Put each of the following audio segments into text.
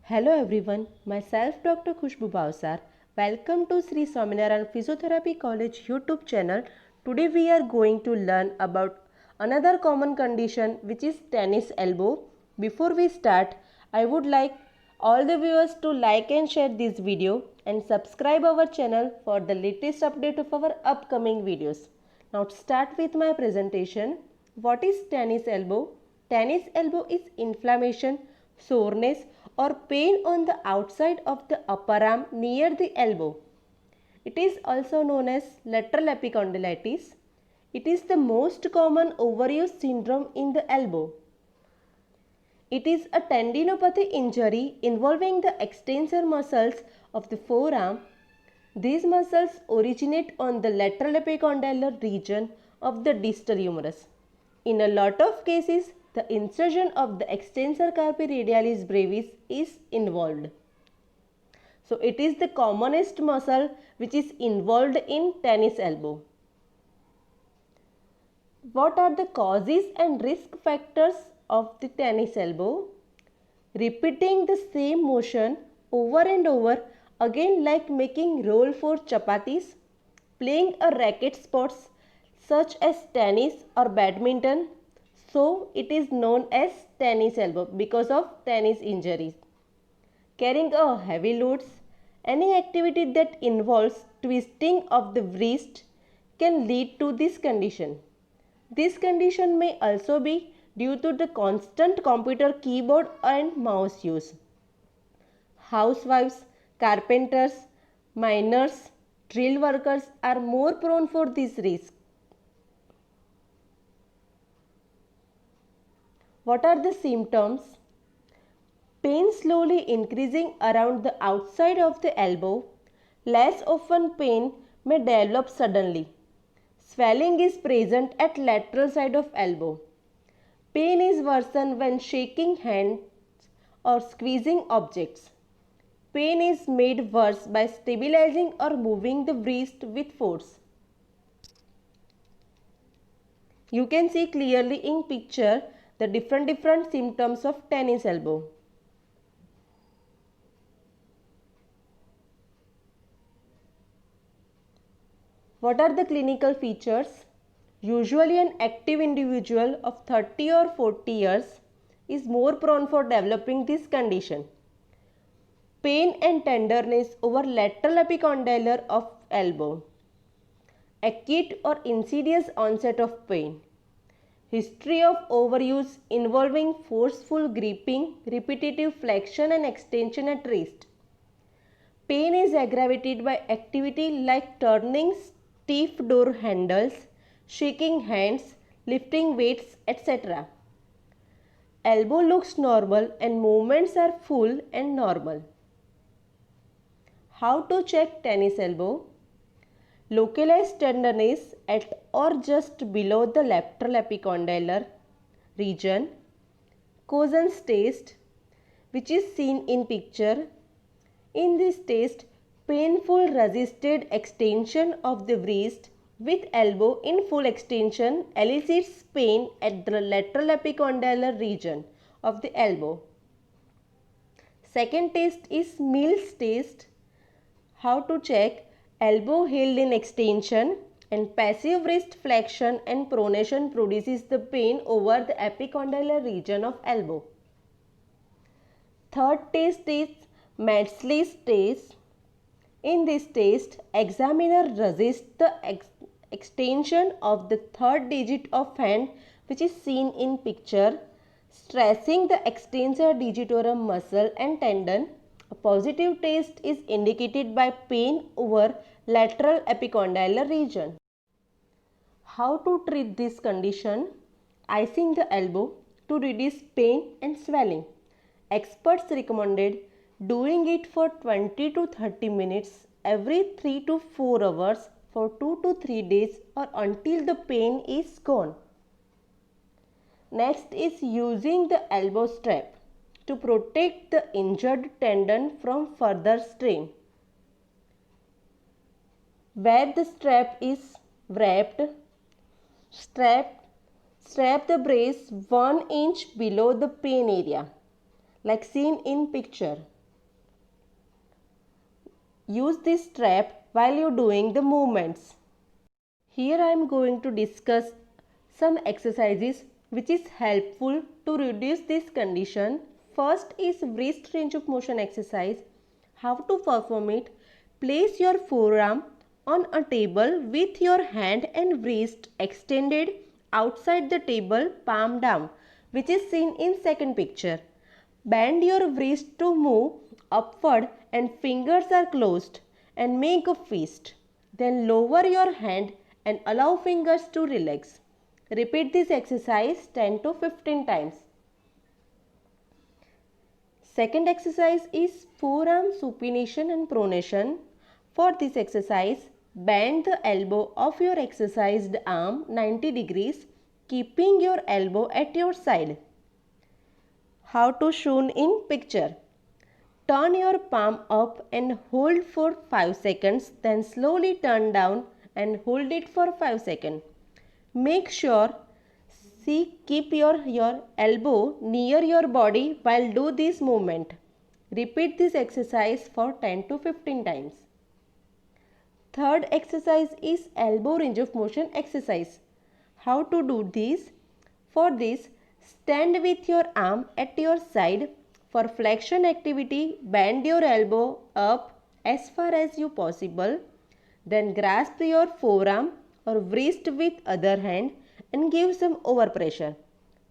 Hello everyone, myself Dr. Khushbu Bhavsar. Welcome to Sri Swaminarayan Physiotherapy College YouTube channel. Today we are going to learn about another common condition which is tennis elbow. Before we start, I would like all the viewers to like and share this video and subscribe our channel for the latest update of our upcoming videos. Now to start with my presentation. What is tennis elbow? Tennis elbow is inflammation, soreness or pain on the outside of the upper arm near the elbow. It is also known as lateral epicondylitis. It is the most common overuse syndrome in the elbow. It is a tendinopathy injury involving the extensor muscles of the forearm. These muscles originate on the lateral epicondylar region of the distal humerus. In a lot of cases, the insertion of the extensor carpi radialis brevis is involved. So, it is the commonest muscle which is involved in tennis elbow. What are the causes and risk factors of the tennis elbow? Repeating the same motion over and over again, like making roll for chapatis, playing a racket sports such as tennis or badminton. So it is known as tennis elbow because of tennis injuries. Carrying a heavy loads, any activity that involves twisting of the wrist can lead to this condition. This condition may also be due to the constant computer keyboard and mouse use. Housewives, carpenters, miners, drill workers are more prone for this risk. What are the symptoms? Pain slowly increasing around the outside of the elbow. Less often pain may develop suddenly. Swelling is present at lateral side of elbow. Pain is worsened when shaking hands or squeezing objects. Pain is made worse by stabilizing or moving the wrist with force. You can see clearly in picture the different symptoms of tennis elbow. What are the clinical features? Usually an active individual of 30 or 40 years is more prone for developing this condition. Pain and tenderness over lateral epicondylar of elbow. Acute or insidious onset of pain. History of overuse involving forceful gripping, repetitive flexion and extension at wrist. Pain is aggravated by activity like turning stiff door handles, shaking hands, lifting weights, etc. Elbow looks normal and movements are full and normal. How to check tennis elbow? Localized tenderness at or just below the lateral epicondylar region. Cousins test, which is seen in picture. In this test, painful resisted extension of the wrist with elbow in full extension elicits pain at the lateral epicondylar region of the elbow. Second test is Mills test. How to check? Elbow held in extension and passive wrist flexion and pronation produces the pain over the epicondylar region of elbow. Third test is Madslay's test. In this test, examiner resists the extension of the third digit of hand which is seen in picture, stressing the extensor digitorum muscle and tendon. A positive test is indicated by pain over lateral epicondylar region. How to treat this condition? Icing the elbow to reduce pain and swelling. Experts recommended doing it for 20 to 30 minutes every 3 to 4 hours for 2 to 3 days or until the pain is gone. Next is using the elbow strap to protect the injured tendon from further strain. Where the strap is wrapped, strap the brace 1 inch below the pain area like seen in picture. use this strap while you're doing the movements. Here I am going to discuss some exercises which is helpful to reduce this condition. First is wrist range of motion exercise. How to perform it? Place your forearm on a table with your hand and wrist extended outside the table, palm down, which is seen in second picture. Bend your wrist to move upward and fingers are closed and make a fist. Then lower your hand and allow fingers to relax. Repeat this exercise 10 to 15 times. Second exercise is forearm supination and pronation. For this exercise, bend the elbow of your exercised arm 90 degrees, keeping your elbow at your side. How to shown in picture. Turn your palm up and hold for 5 seconds, then slowly turn down and hold it for 5 seconds. Make sure keep your elbow near your body while do this movement. Repeat this exercise for 10 to 15 times. Third exercise is elbow range of motion exercise. How to do this? For this, stand with your arm at your side. For flexion activity, bend your elbow up as far as you possible. Then grasp your forearm or wrist with other hand and give some overpressure.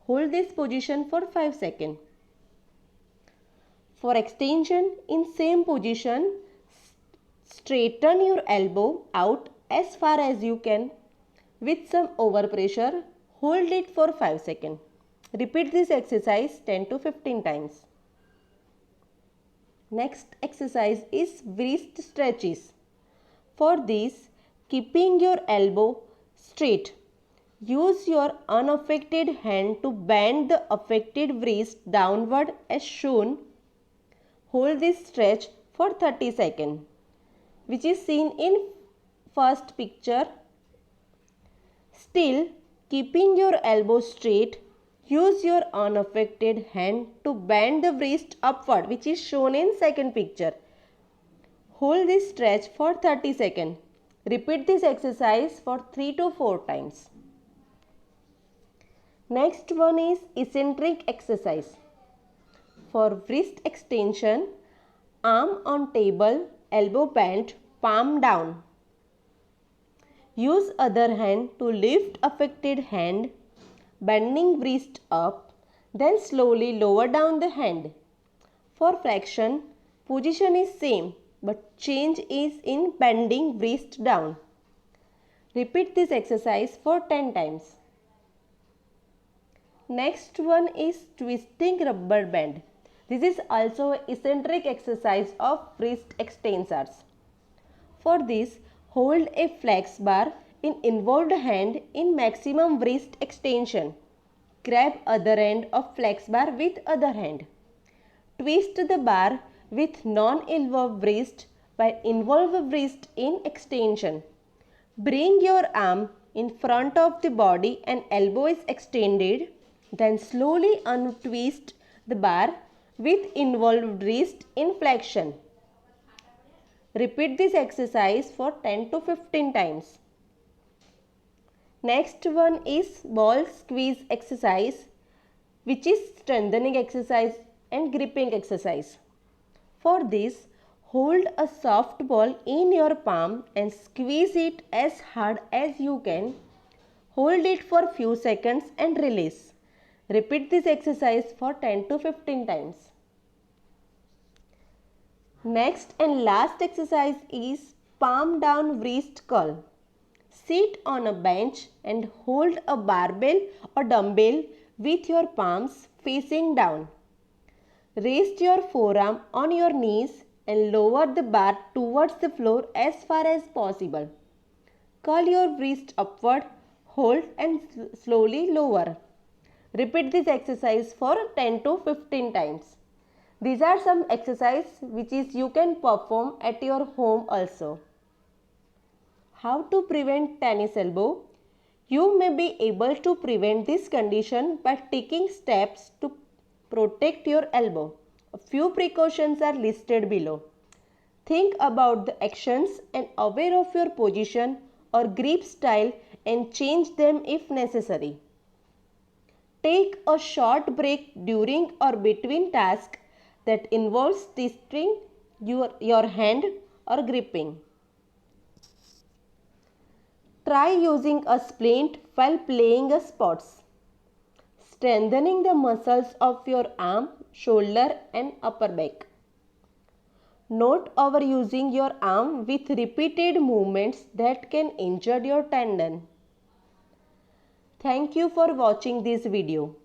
Hold this position for 5 seconds. For extension, in same position, straighten your elbow out as far as you can with some overpressure. Hold it for 5 seconds. Repeat this exercise 10 to 15 times. Next exercise is wrist stretches. For this, keeping your elbow straight, use your unaffected hand to bend the affected wrist downward as shown. Hold this stretch for 30 seconds, which is seen in first picture. Still, keeping your elbow straight, use your unaffected hand to bend the wrist upward, which is shown in second picture. Hold this stretch for 30 seconds. Repeat this exercise for 3 to 4 times. Next one is eccentric exercise. For wrist extension, arm on table, elbow bent, palm down. Use other hand to lift affected hand, bending wrist up, then slowly lower down the hand. For flexion, position is same but change is in bending wrist down. Repeat this exercise for 10 times. Next one is twisting rubber band. This is also an eccentric exercise of wrist extensors. For this, hold a flex bar in involved hand in maximum wrist extension. Grab other end of flex bar with other hand. Twist the bar with non-involved wrist while involved wrist in extension. Bring your arm in front of the body and elbow is extended. Then slowly untwist the bar with involved wrist in flexion. Repeat this exercise for 10 to 15 times. Next one is ball squeeze exercise, which is strengthening exercise and gripping exercise. For this, hold a soft ball in your palm and squeeze it as hard as you can. Hold it for few seconds and release. Repeat this exercise for 10 to 15 times. Next and last exercise is palm down wrist curl. Sit on a bench and hold a barbell or dumbbell with your palms facing down. Rest your forearm on your knees and lower the bar towards the floor as far as possible. Curl your wrist upward, hold and slowly lower. Repeat this exercise for 10 to 15 times. These are some exercises which you can perform at your home also. How to prevent tennis elbow? You may be able to prevent this condition by taking steps to protect your elbow. A few precautions are listed below. Think about the actions and aware of your position or grip style and change them if necessary. Take a short break during or between tasks that involves twisting your hand or gripping. Try using a splint while playing a sports, strengthening the muscles of your arm, shoulder and upper back. Note overusing your arm with repeated movements that can injure your tendon. Thank you for watching this video.